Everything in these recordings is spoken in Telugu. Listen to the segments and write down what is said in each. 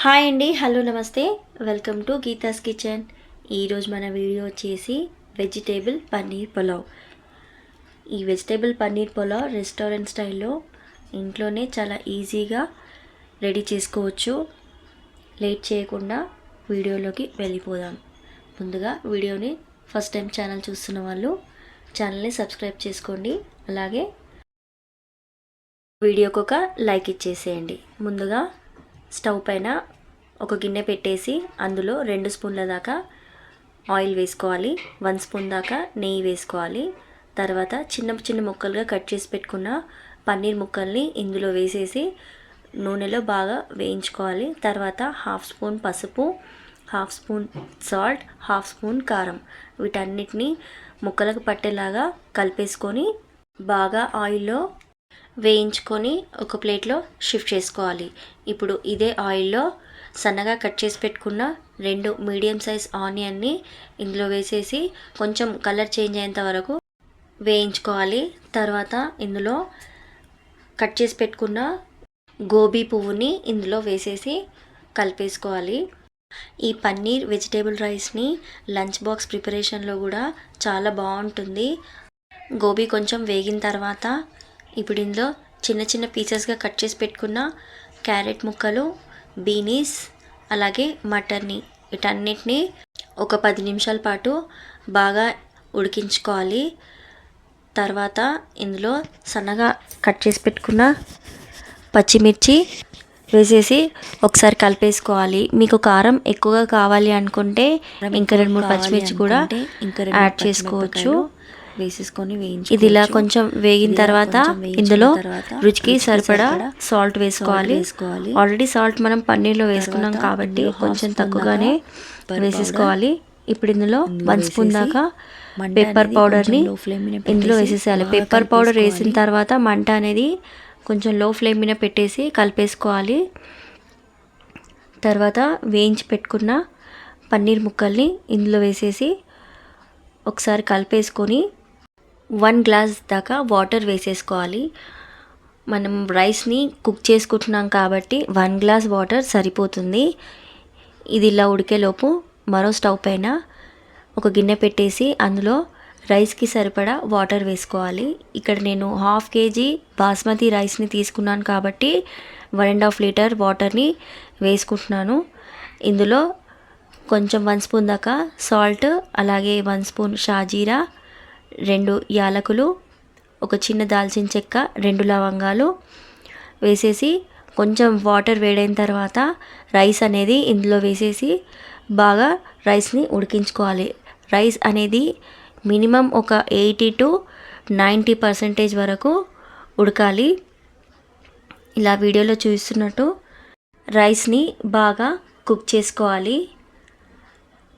హాయ్ అండి, హలో నమస్తే, వెల్కమ్ టు గీతాస్ కిచెన్. ఈరోజు మన వీడియో వచ్చేసి వెజిటేబుల్ పన్నీర్ పులావ్. ఈ వెజిటేబుల్ పన్నీర్ పులావ్ రెస్టారెంట్ స్టైల్లో ఇంట్లోనే చాలా ఈజీగా రెడీ చేసుకోవచ్చు. లేట్ చేయకుండా వీడియోలోకి వెళ్ళిపోదాం. ముందుగా వీడియోని ఫస్ట్ టైం ఛానల్ చూస్తున్న వాళ్ళు ఛానల్ని సబ్స్క్రైబ్ చేసుకోండి. అలాగే వీడియోకి ఒక లైక్ ఇచ్చేసేయండి. ముందుగా స్టవ్ పైన ఒక గిన్నె పెట్టేసి అందులో 2 స్పూన్ల దాకా ఆయిల్ వేసుకోవాలి. 1 స్పూన్ దాకా నెయ్యి వేసుకోవాలి. తర్వాత చిన్న చిన్న ముక్కలుగా కట్ చేసి పెట్టుకున్న పన్నీర్ ముక్కల్ని ఇందులో వేసేసి నూనెలో బాగా వేయించుకోవాలి. తర్వాత 1/2 స్పూన్ పసుపు, 1/2 స్పూన్ సాల్ట్, 1/2 స్పూన్ కారం వీటన్నిటిని ముక్కలకు పట్టేలాగా కలిపేసుకొని బాగా ఆయిల్లో వేయించుకొని ఒక ప్లేట్లో షిఫ్ట్ చేసుకోవాలి. ఇప్పుడు ఇదే ఆయిల్లో సన్నగా కట్ చేసి పెట్టుకున్న 2 మీడియం సైజ్ ఆనియన్ని ఇందులో వేసేసి కొంచెం కలర్ చేంజ్ అయ్యేంత వరకు వేయించుకోవాలి. తర్వాత ఇందులో కట్ చేసి పెట్టుకున్న గోబీ పువ్వుని ఇందులో వేసేసి కలిపేసుకోవాలి. ఈ పన్నీర్ వెజిటేబుల్ రైస్ని లంచ్ బాక్స్ ప్రిపరేషన్లో కూడా చాలా బాగుంటుంది. గోబీ కొంచెం వేగిన తర్వాత ఇప్పుడు ఇందులో చిన్న చిన్న పీసెస్గా కట్ చేసి పెట్టుకున్న క్యారెట్ ముక్కలు, బీనీస్, అలాగే మటర్ని వీటన్నిటిని ఒక 10 నిమిషాల పాటు బాగా ఉడికించుకోవాలి. తర్వాత ఇందులో సన్నగా కట్ చేసి పెట్టుకున్న పచ్చిమిర్చి వేసేసి ఒకసారి కలిపేసుకోవాలి. మీకు కారం ఎక్కువగా కావాలి అనుకుంటే ఇంకా 2-3 పచ్చిమిర్చి కూడా యాడ్ చేసుకోవచ్చు. వేసేసుకొని ఇది ఇలా కొంచెం వేగిన తర్వాత ఇందులో రుచికి సరిపడా సాల్ట్ వేసుకోవాలి. ఆల్రెడీ సాల్ట్ మనం పన్నీర్లో వేసుకున్నాం కాబట్టి కొంచెం తక్కువగానే వేసేసుకోవాలి. ఇప్పుడు ఇందులో 1 స్పూన్ దాకా పెప్పర్ పౌడర్ని ఇందులో వేసేసేయాలి. పెప్పర్ పౌడర్ వేసిన తర్వాత మంట అనేది కొంచెం లో ఫ్లేమ్ మీద పెట్టేసి కలిపేసుకోవాలి. తర్వాత వేయించి పెట్టుకున్న పన్నీర్ ముక్కల్ని ఇందులో వేసేసి ఒకసారి కలిపేసుకొని 1 గ్లాస్ దాకా వాటర్ వేసేసుకోవాలి. మనం రైస్ని కుక్ చేసుకుంటున్నాం కాబట్టి 1 గ్లాస్ వాటర్ సరిపోతుంది. ఇది ఇలా ఉడికేలోపు మరో స్టవ్ పైన ఒక గిన్నె పెట్టేసి అందులో రైస్కి సరిపడా వాటర్ వేసుకోవాలి. ఇక్కడ నేను 1/2 kg బాస్మతి రైస్ని తీసుకున్నాను కాబట్టి 1.5 లీటర్ వాటర్ని వేసుకుంటున్నాను. ఇందులో కొంచెం 1 స్పూన్ దాకా సాల్ట్, అలాగే 1 స్పూన్ షాజీరా, 2 యాలకులు, ఒక చిన్న దాల్చిన చెక్క, 2 లవంగాలు వేసేసి కొంచెం వాటర్ వేడైన తర్వాత రైస్ అనేది ఇందులో వేసేసి బాగా రైస్ని ఉడికించుకోవాలి. రైస్ అనేది మినిమం ఒక 80 to 90% వరకు ఉడకాలి. ఇలా వీడియోలో చూస్తున్నట్టు రైస్ని బాగా కుక్ చేసుకోవాలి.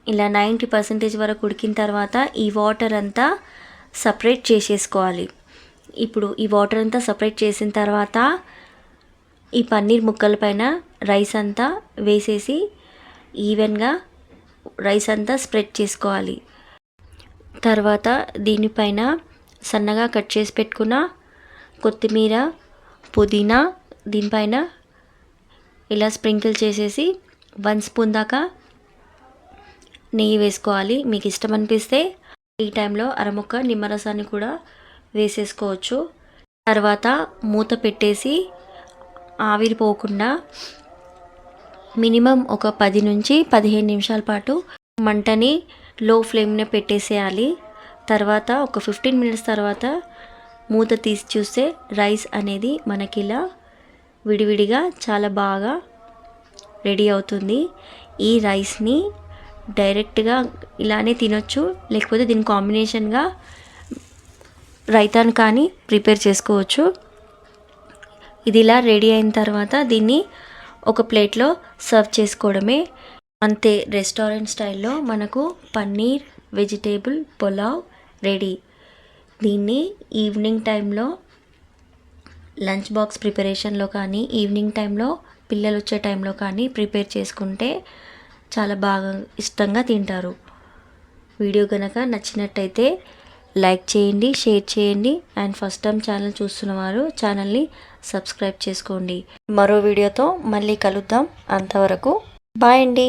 ఇలా 90% వరకు ఉడికిన తర్వాత ఈ వాటర్ అంతా సపరేట్ చేసేసుకోవాలి. ఇప్పుడు ఈ వాటర్ అంతా సపరేట్ చేసిన తర్వాత ఈ పన్నీర్ ముక్కల పైన రైస్ అంతా వేసేసి ఈవెన్గా రైస్ అంతా స్ప్రెడ్ చేసుకోవాలి. తర్వాత దీనిపైన సన్నగా కట్ చేసి పెట్టుకున్న కొత్తిమీర, పుదీనా దీనిపైన ఇలా స్ప్రింకిల్ చేసేసి 1 స్పూన్ దాకా నెయ్యి వేసుకోవాలి. మీకు ఇష్టం అనిపిస్తే ఈ టైంలో అరముక్క నిమ్మరసాన్ని కూడా వేసేసుకోవచ్చు. తర్వాత మూత పెట్టేసి ఆవిరిపోకుండా మినిమం ఒక 10 నుంచి 15 నిమిషాల పాటు మంటని లో ఫ్లేమ్లో పెట్టేసేయాలి. తర్వాత ఒక 15 మినిట్స్ తర్వాత మూత తీసి చూస్తే రైస్ అనేది మనకి ఇలా విడివిడిగా చాలా బాగా రెడీ అవుతుంది. ఈ రైస్ని డైరెక్ట్గా ఇలానే తినొచ్చు, లేకపోతే దీని కాంబినేషన్గా రైతాను కానీ ప్రిపేర్ చేసుకోవచ్చు. ఇది ఇలా రెడీ అయిన తర్వాత దీన్ని ఒక ప్లేట్లో సర్వ్ చేసుకోవడమే. అంతే, రెస్టారెంట్ స్టైల్లో మనకు పన్నీర్ వెజిటేబుల్ పులావ్ రెడీ. దీన్ని ఈవినింగ్ టైంలో లంచ్ బాక్స్ ప్రిపరేషన్లో కానీ ఈవినింగ్ టైంలో పిల్లలు వచ్చే టైంలో కానీ ప్రిపేర్ చేసుకుంటే చాలా బాగా ఇష్టంగా తింటారు. వీడియో కనుక నచ్చినట్టయితే లైక్ చేయండి, షేర్ చేయండి. అండ్ ఫస్ట్ టైం ఛానల్ చూస్తున్న వారు ఛానల్ని సబ్స్క్రైబ్ చేసుకోండి. మరో వీడియోతో మళ్ళీ కలుద్దాం. అంతవరకు బాయ్ అండి.